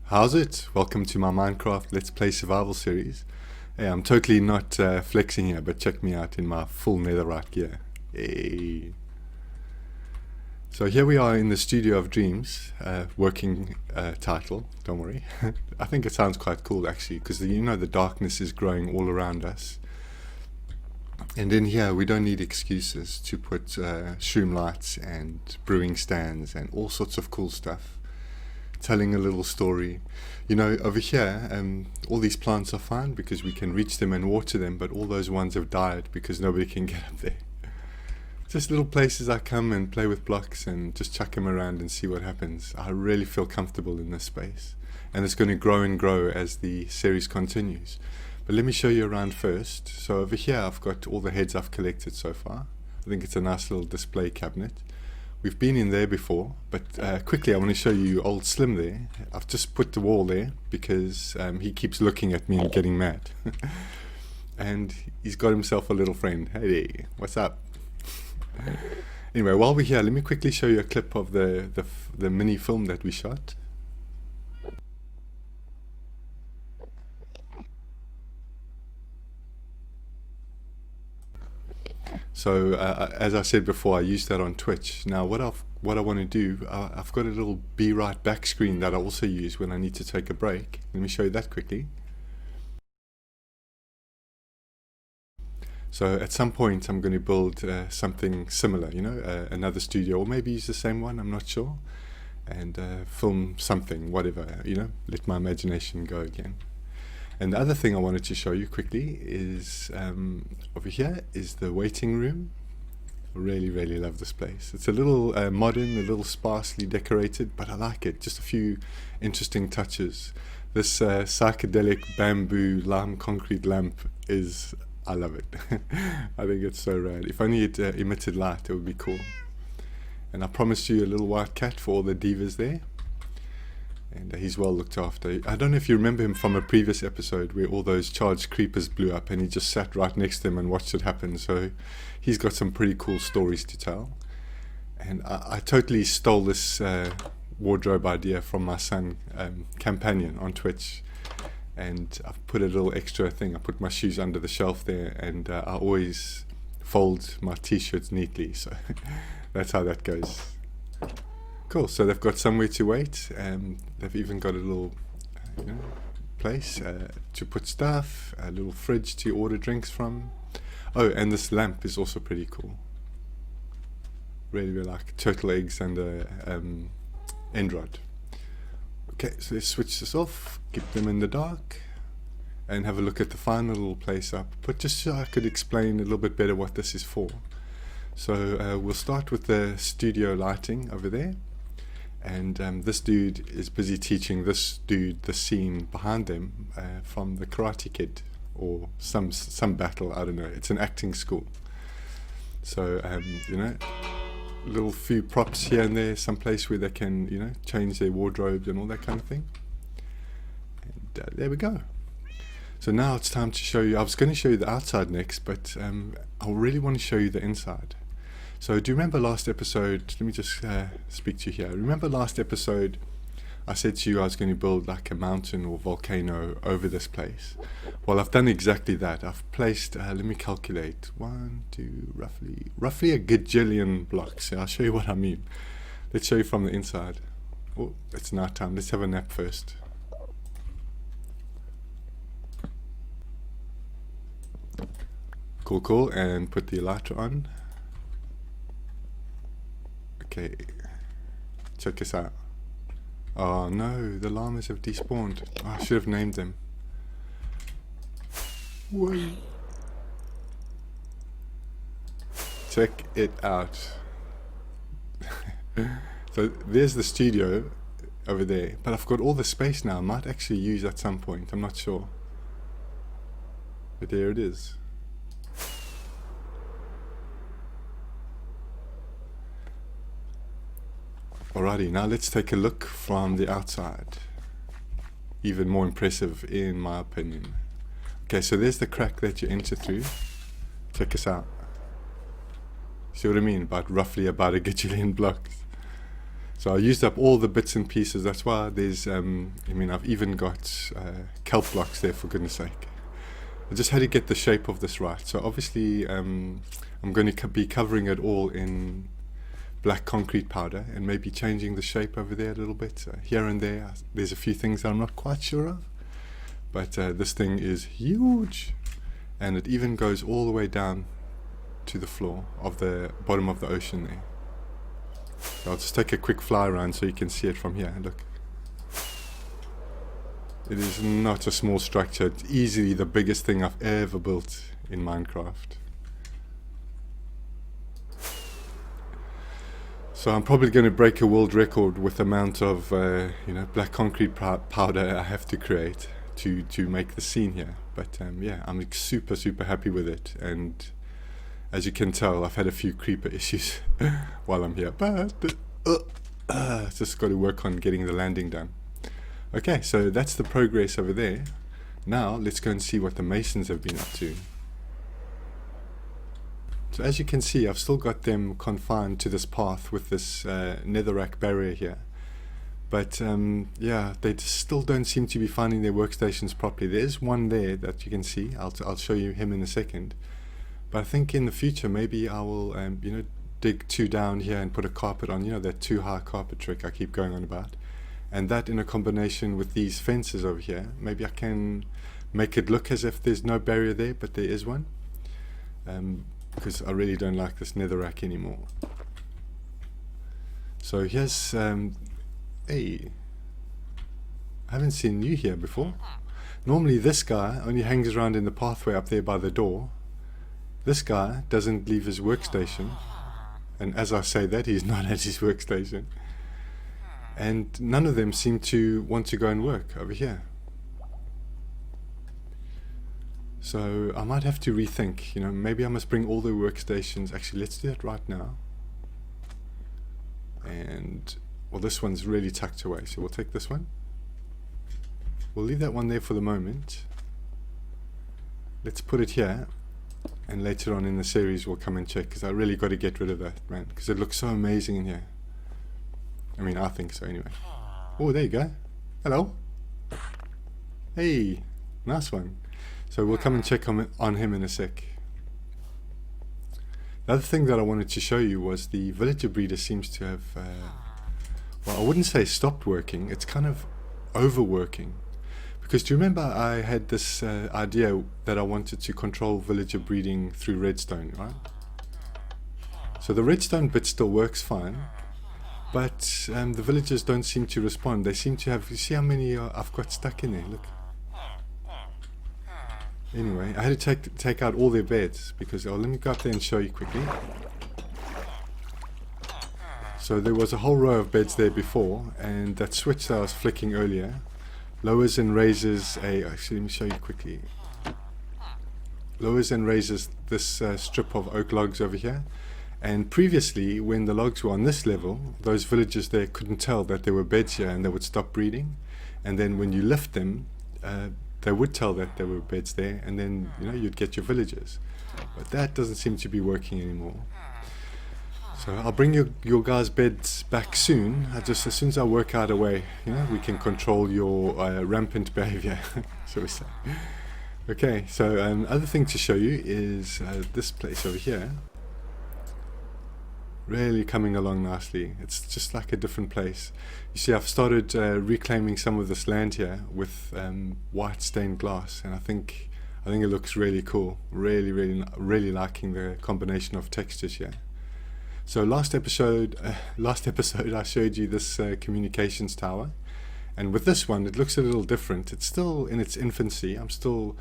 How's it? Welcome to my Minecraft Let's Play Survival series. Hey, I'm totally not flexing here, but check me out in my full Netherrack gear. Hey. So here we are in the Studio of Dreams, working title, don't worry. I think it sounds quite cool actually, because you know the darkness is growing all around us. And in here we don't need excuses to put shroom lights and brewing stands and all sorts of cool stuff. Telling a little story. You know, over here, all these plants are fine because we can reach them and water them, but all those ones have died because nobody can get up there. Just little places I come and play with blocks and just chuck them around and see what happens. I really feel comfortable in this space. And it's going to grow and grow as the series continues. But let me show you around first. So over here I've got all the heads I've collected so far. I think it's a nice little display cabinet. We've been in there before, but quickly I want to show you old Slim there. I've just put the wall there because he keeps looking at me and getting mad. And he's got himself a little friend. Hey, what's up? Anyway, while we're here, let me quickly show you a clip of the mini film that we shot. So as I said before, I used that on Twitch. Now what I want to do, I've got a little Be Right back screen that I also use when I need to take a break. Let me show you that quickly. So at some point I'm going to build something similar, you know, another studio, or maybe use the same one, I'm not sure, and film something, whatever, you know, let my imagination go again. And the other thing I wanted to show you quickly is over here is the waiting room. Really love this place. It's a little modern, a little sparsely decorated, but I like it. Just a few interesting touches. This psychedelic bamboo lime concrete lamp is, I love it. I think it's so rad. If only it emitted light, it would be cool. And I promised you a little white cat for all the divas there. And he's well looked after. I don't know if you remember him from a previous episode where all those charged creepers blew up and he just sat right next to them and watched it happen. So he's got some pretty cool stories to tell. And I totally stole this wardrobe idea from my son, Companion, on Twitch. And I've put a little extra thing. I put my shoes under the shelf there, and I always fold my t-shirts neatly. So that's how that goes. Cool, so they've got somewhere to wait, and they've even got a little you know, place to put stuff, a little fridge to order drinks from. Oh, and this lamp is also pretty cool. Really like turtle eggs and a end rod. Okay, so let's switch this off, keep them in the dark, and have a look at the final little place up. But just so I could explain a little bit better what this is for. So we'll start with the studio lighting over there. And this dude is busy teaching this dude the scene behind them from the Karate Kid or some battle, I don't know. It's an acting school. So, you know, little few props here and there, some place where they can, you know, change their wardrobes and all that kind of thing. And there we go. So now it's time to show you, I was going to show you the outside next, but I really want to show you the inside. So do you remember last episode, let me just speak to you here. Remember last episode I said to you I was going to build like a mountain or volcano over this place. Well, I've done exactly that. I've placed, let me calculate, 1, 2, roughly a gajillion blocks. I'll show you what I mean. Let's show you from the inside. Oh, it's night time. Let's have a nap first. Cool, and put the lighter on. Okay, check this out. Oh no, the llamas have despawned. Oh, I should have named them. Whoa. Check it out. So there's the studio over there, but I've got all the space now. I might actually use at some point, I'm not sure. But there it is. Alrighty, now let's take a look from the outside. Even more impressive in my opinion. Okay, so there's the crack that you enter through. Check this out. See what I mean? Roughly about a gajillion blocks. So I used up all the bits and pieces. That's why there's, I mean, I've even got kelp blocks there, for goodness sake. I just had to get the shape of this right. So obviously I'm going to be covering it all in black concrete powder and maybe changing the shape over there a little bit. Here and there, there's a few things that I'm not quite sure of. But this thing is huge. And it even goes all the way down to the floor of the bottom of the ocean there. So I'll just take a quick fly around so you can see it from here. Look. It is not a small structure. It's easily the biggest thing I've ever built in Minecraft. So I'm probably going to break a world record with the amount of black concrete powder I have to create to make the scene here. But yeah, I'm super happy with it. And as you can tell, I've had a few creeper issues while I'm here. But just got to work on getting the landing done. Okay, so that's the progress over there. Now let's go and see what the masons have been up to. So as you can see, I've still got them confined to this path with this netherrack barrier here. But yeah, they just still don't seem to be finding their workstations properly. There's one there that you can see. I'll show you him in a second. But I think in the future maybe I will dig 2 down here and put a carpet on. You know, that 2 high carpet trick I keep going on about. And that in a combination with these fences over here, maybe I can make it look as if there's no barrier there, but there is one. Because I really don't like this netherrack anymore. So here's, hey, I haven't seen you here before. Normally this guy only hangs around in the pathway up there by the door. This guy doesn't leave his workstation. And as I say that, he's not at his workstation. And none of them seem to want to go and work over here. So I might have to rethink, maybe I must bring all the workstations. Actually, let's do that right now. And, well, this one's really tucked away, so we'll take this one. We'll leave that one there for the moment. Let's put it here, and later on in the series we'll come and check, because I really got to get rid of that, man, because it looks so amazing in here. I mean, I think so anyway. Oh, there you go. Hello. Hey, nice one. So we'll come and check on him in a sec. The other thing that I wanted to show you was the villager breeder seems to have, well, I wouldn't say stopped working. It's kind of overworking. Because do you remember I had this idea that I wanted to control villager breeding through redstone, right? So the redstone bit still works fine. But the villagers don't seem to respond. They seem to have, you see how many I've got stuck in there, look. Anyway, I had to take out all their beds because, let me go up there and show you quickly. So there was a whole row of beds there before, and that switch that I was flicking earlier lowers and raises actually let me show you quickly. Lowers and raises this strip of oak logs over here. And previously, when the logs were on this level, those villagers there couldn't tell that there were beds here and they would stop breeding. And then when you lift them, they would tell that there were beds there, and then you'd get your villagers. But that doesn't seem to be working anymore. So I'll bring your guys' beds back soon. As soon as I work out a way, we can control your rampant behavior, shall we say. Okay, so other thing to show you is this place over here. Really coming along nicely. It's just like a different place. You see, I've started reclaiming some of this land here with white stained glass, and I think it looks really cool. Really liking the combination of textures here. So last episode I showed you this communications tower, and with this one it looks a little different. It's still in its infancy. I'm still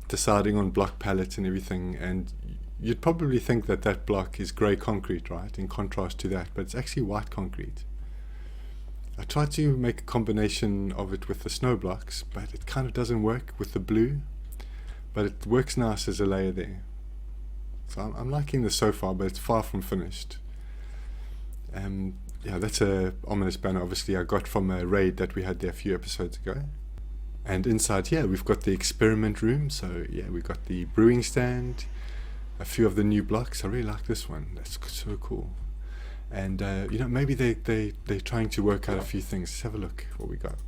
deciding on block palette and everything, and you'd probably think that that block is grey concrete, right, in contrast to that, but it's actually white concrete. I tried to make a combination of it with the snow blocks, but it kind of doesn't work with the blue, but it works nice as a layer there. So I'm liking this so far, but it's far from finished. Yeah, that's a ominous banner, obviously, I got from a raid that we had there a few episodes ago. And inside here we've got the experiment room, so yeah, we've got the brewing stand, a few of the new blocks. I really like this one, that's so cool. And you know, maybe they're trying to work out a few things. Let's have a look what we got.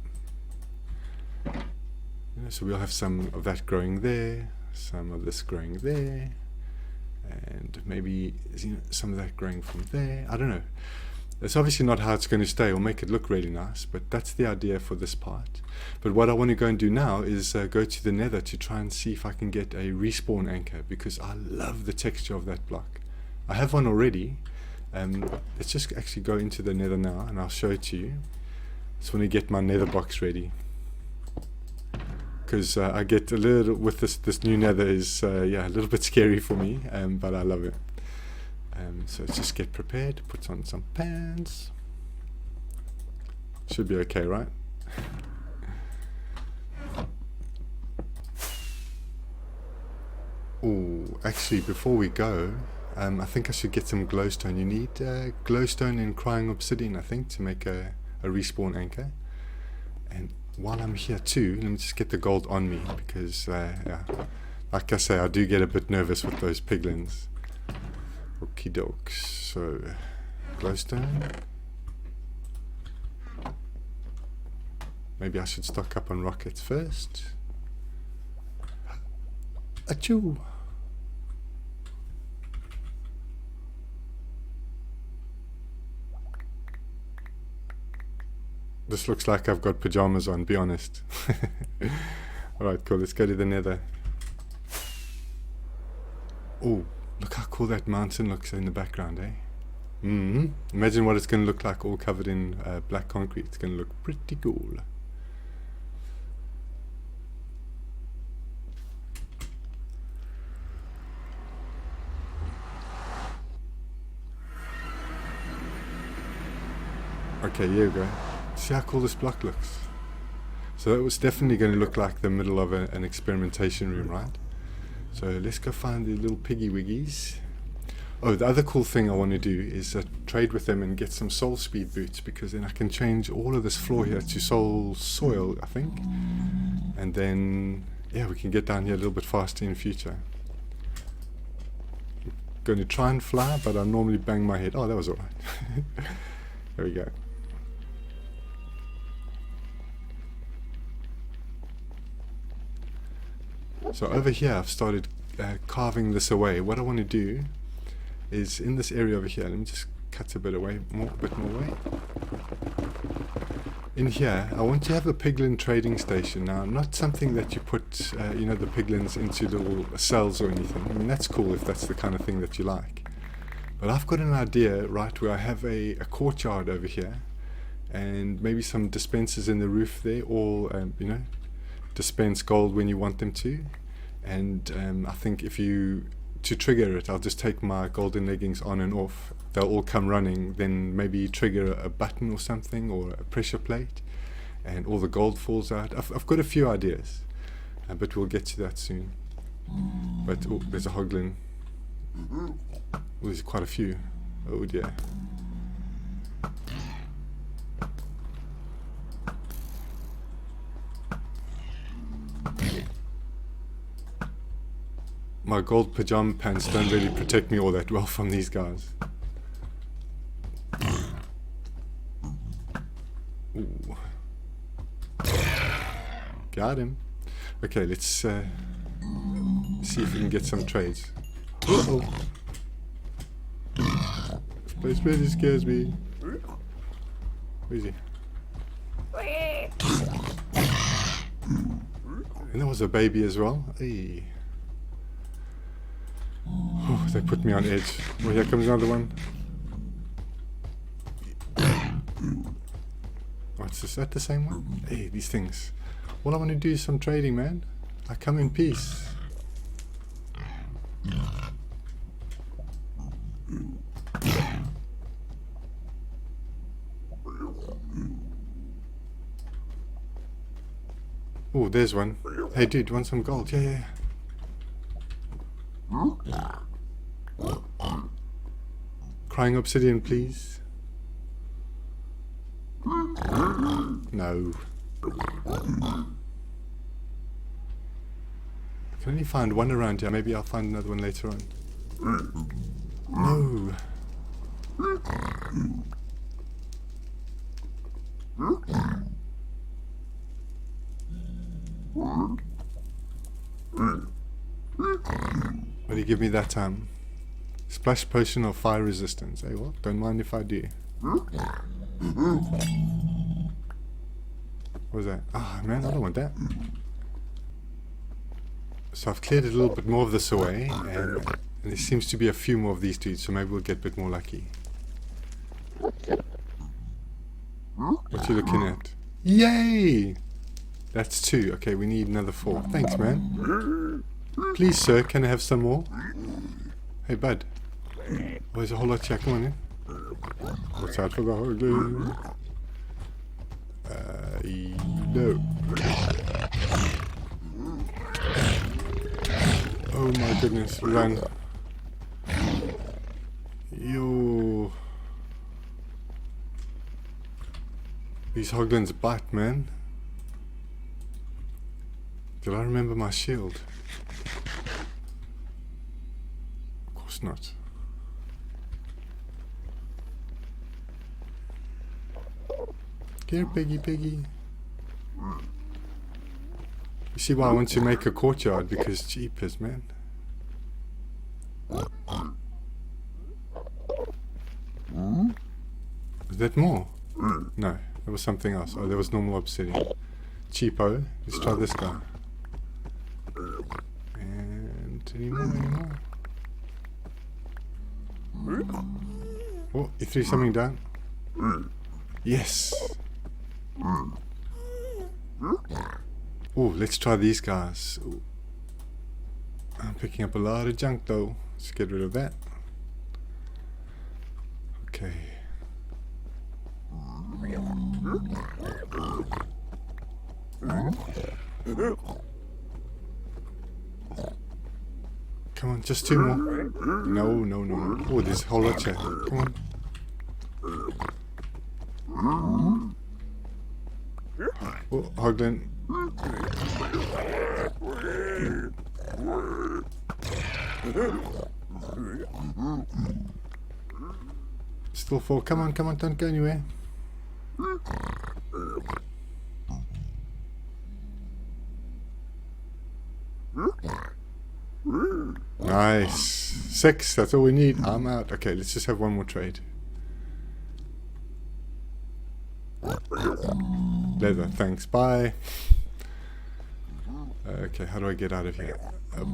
You know, so we'll have some of that growing there, some of this growing there, and maybe, you know, some of that growing from there. I don't know. It's obviously not how it's going to stay or make it look really nice, but that's the idea for this part. But what I want to go and do now is go to the nether to try and see if I can get a respawn anchor, because I love the texture of that block. I have one already. Let's just actually go into the nether now and I'll show it to you. Just want to get my nether box ready, because I get a little, with this new nether is yeah, a little bit scary for me, but I love it. So let's just get prepared, put on some pants. Should be okay, right? Oh, actually, before we go, I think I should get some glowstone. You need glowstone and crying obsidian, I think, to make a respawn anchor. And while I'm here too, let me just get the gold on me, because yeah, like I say, I do get a bit nervous with those piglins. Okie dokes. So glowstone. Maybe I should stock up on rockets first. Achoo! This looks like I've got pajamas on, be honest. Alright, cool, let's go to the nether. Oh, look how cool that mountain looks in the background, eh? Imagine what it's going to look like all covered in black concrete. It's going to look pretty cool. Okay, here we go. See how cool this block looks? So it was definitely going to look like the middle of an experimentation room, right? So let's go find the little piggy wiggies. Oh, the other cool thing I want to do is trade with them and get some soul speed boots, because then I can change all of this floor here to soul soil, I think. And then, yeah, we can get down here a little bit faster in the future. I'm going to try and fly, but I normally bang my head. Oh, that was alright. There we go. So over here I've started carving this away. What I want to do is in this area over here, let me just cut a bit away, a bit more away. In here I want to have a piglin trading station. Now, not something that you put you know, the piglins into little cells or anything. I mean, that's cool if that's the kind of thing that you like. But I've got an idea, right, where I have a courtyard over here, and maybe some dispensers in the roof there, all you know, dispense gold when you want them to. And I think if you, to trigger it, I'll just take my golden leggings on and off. They'll all come running, then maybe trigger a button or something, or a pressure plate, and all the gold falls out. I've got a few ideas, but we'll get to that soon. But oh, there's a hoglin. Oh, there's quite a few. Oh dear. My gold pajama pants don't really protect me all that well from these guys. Ooh. Got him. Okay, let's see if we can get some trades. Uh-oh. This place really scares me. Where is he? And there was a baby as well. Hey. Oh, they put me on edge. Oh, here comes another one. What's this? Is that the same one? Hey, these things. All I want to do is some trading, man. I come in peace. Oh, there's one. Hey, dude, want some gold? Yeah. Crying obsidian, please. No. I can only find one around here. Maybe I'll find another one later on. No. What do you give me that time? Splash potion or fire resistance? Hey, what? Don't mind if I do. What was that? Ah, man, I don't want that. So I've cleared a little bit more of this away, and there seems to be a few more of these dudes, so maybe we'll get a bit more lucky. What you looking at? Yay! That's 2. Okay, we need another 4. Thanks, man. Please, sir, can I have some more? Hey, bud. Oh, there's a whole lot here. Come on in. What's out for the holiday? No. Oh my goodness, run. Yo. These hoglins bite, man. Did I remember my shield? Of course not. Here, piggy, piggy. You see why I want to make a courtyard, because cheapers, man. Was that more? No, there was something else. Oh, there was normal obsidian. Cheapo. Let's try this guy. And any more? Oh, you threw something down? Yes! Oh, let's try these guys. Ooh. I'm picking up a lot of junk though. Let's get rid of that. Okay. Come on, just 2 more. No. Oh, there's a whole lot here. Come on. Oh, Hoglin. Still 4. Come on, don't go anywhere. Nice. 6, that's all we need. I'm out. Okay, let's just have one more trade. Leather, thanks, bye. Okay, how do I get out of here? Up.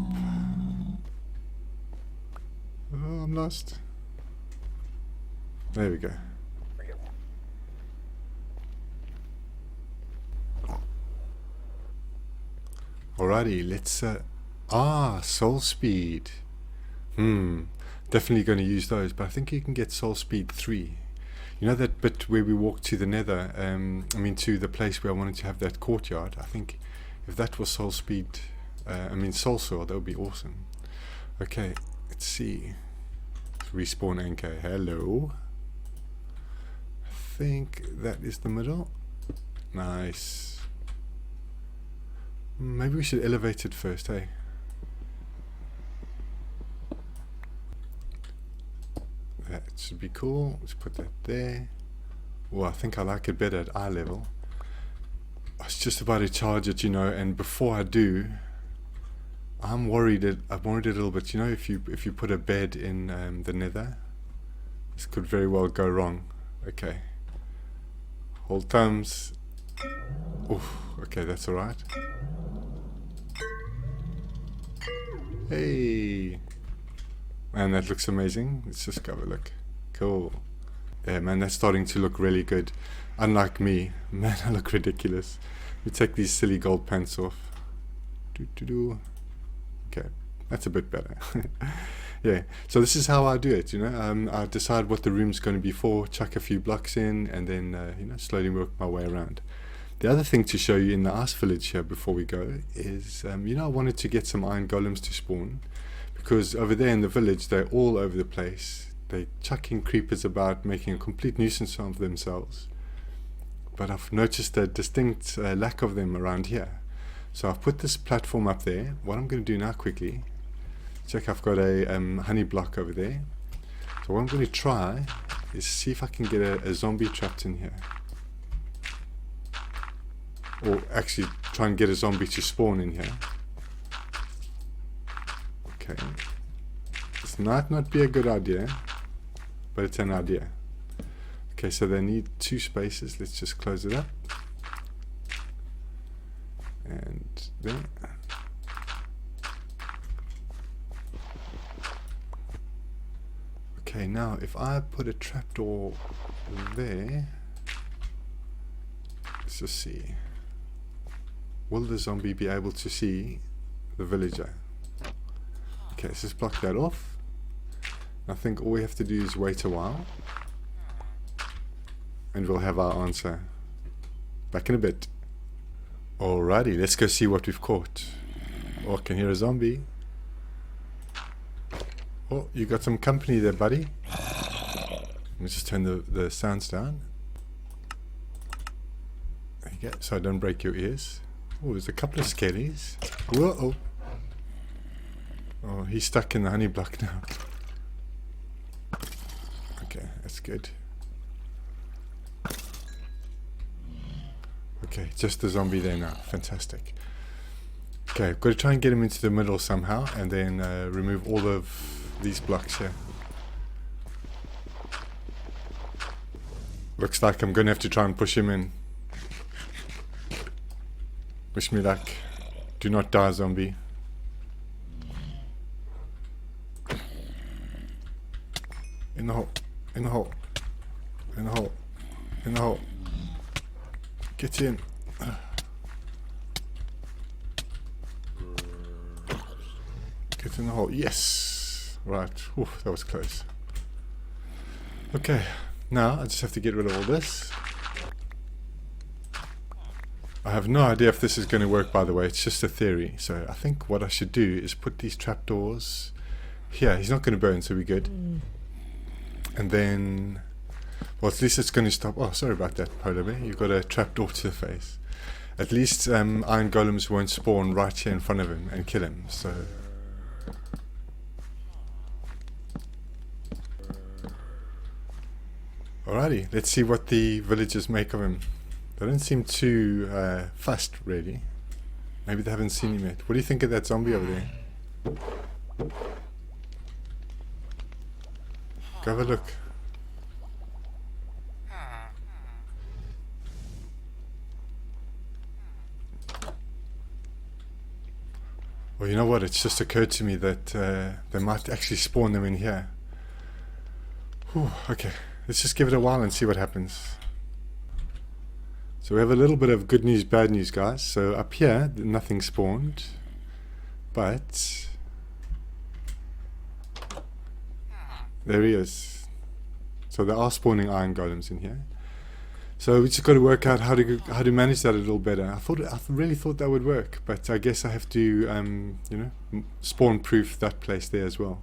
Oh, I'm lost. There we go. Alrighty, let's soul speed. Definitely going to use those, but I think you can get soul speed 3. You know that bit where we walked to the nether, to the place where I wanted to have that courtyard? I think if that was soul speed, soul sword, that would be awesome. Okay, let's see. Respawn anchor, hello. I think that is the middle. Nice. Maybe we should elevate it first, hey? That should be cool. Let's put that there. Well, I think I like it better at eye level. I was just about to charge it, and before I do, I'm worried a little bit. If you put a bed in the nether, this could very well go wrong. Okay. Hold thumbs. Oof. Okay, that's alright. Hey. Man, that looks amazing. Let's just go have a look. Cool. Yeah, man, that's starting to look really good. Unlike me. Man, I look ridiculous. Let me take these silly gold pants off. Okay, that's a bit better. Yeah, so this is how I do it, I decide what the room's going to be for, chuck a few blocks in, and then, slowly work my way around. The other thing to show you in the ice village here before we go is, I wanted to get some iron golems to spawn, because over there in the village, they're all over the place. They're chucking creepers about, making a complete nuisance of themselves. But I've noticed a distinct lack of them around here. So I've put this platform up there. What I'm going to do now quickly, check I've got a honey block over there. So what I'm going to try is see if I can get a zombie trapped in here. Or actually try and get a zombie to spawn in here. Okay. This might not be a good idea, but it's an idea. Okay, so they need 2 spaces. Let's just close it up. And there. Okay, now if I put a trapdoor there, let's just see. Will the zombie be able to see the villager? Okay, let's just block that off. I think all we have to do is wait a while. And we'll have our answer back in a bit. Alrighty, let's go see what we've caught. Oh, I can hear a zombie. Oh, you got some company there, buddy. Let me just turn the sounds down. There you go, so I don't break your ears. Oh, there's a couple of skellies. Whoa! Oh, he's stuck in the honey block now. Okay, that's good. Okay, just the zombie there now. Fantastic. Okay, I've got to try and get him into the middle somehow, and then remove all of these blocks here. Looks like I'm going to have to try and push him in. Wish me luck. Do not die, zombie. In the hole. In the hole. In the hole. In the hole. Get in. Get in the hole. Yes. Right. Oof, that was close. Okay. Now I just have to get rid of all this. I have no idea if this is going to work, by the way. It's just a theory. So I think what I should do is put these trapdoors here. He's not going to burn, so we're good. And then, well, at least it's going to stop. Oh, sorry about that, Polar Bear. You've got a trapdoor to the face. At least iron golems won't spawn right here in front of him and kill him. So alrighty, let's see what the villagers make of him. They don't seem too fussed, really. Maybe they haven't seen him yet. What do you think of that zombie over there? Go have a look. Well, you know what? It's just occurred to me that they might actually spawn them in here. Whew, okay, let's just give it a while and see what happens. So we have a little bit of good news, bad news, guys. So up here, nothing spawned, but there he is. So there are spawning iron golems in here. So we just got to work out how to manage that a little better. I really thought that would work, but I guess I have to, you know, spawn proof that place there as well.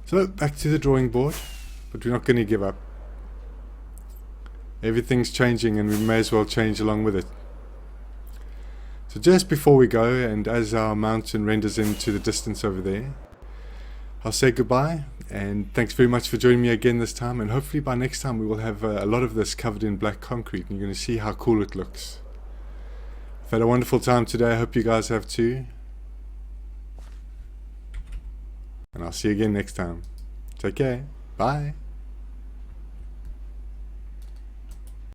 So back to the drawing board, but we're not going to give up. Everything's changing and we may as well change along with it. So just before we go, and as our mountain renders into the distance over there, I'll say goodbye and thanks very much for joining me again this time, and hopefully by next time we will have a lot of this covered in black concrete and you're going to see how cool it looks. I've had a wonderful time today, I hope you guys have too, and I'll see you again next time. Take care, bye.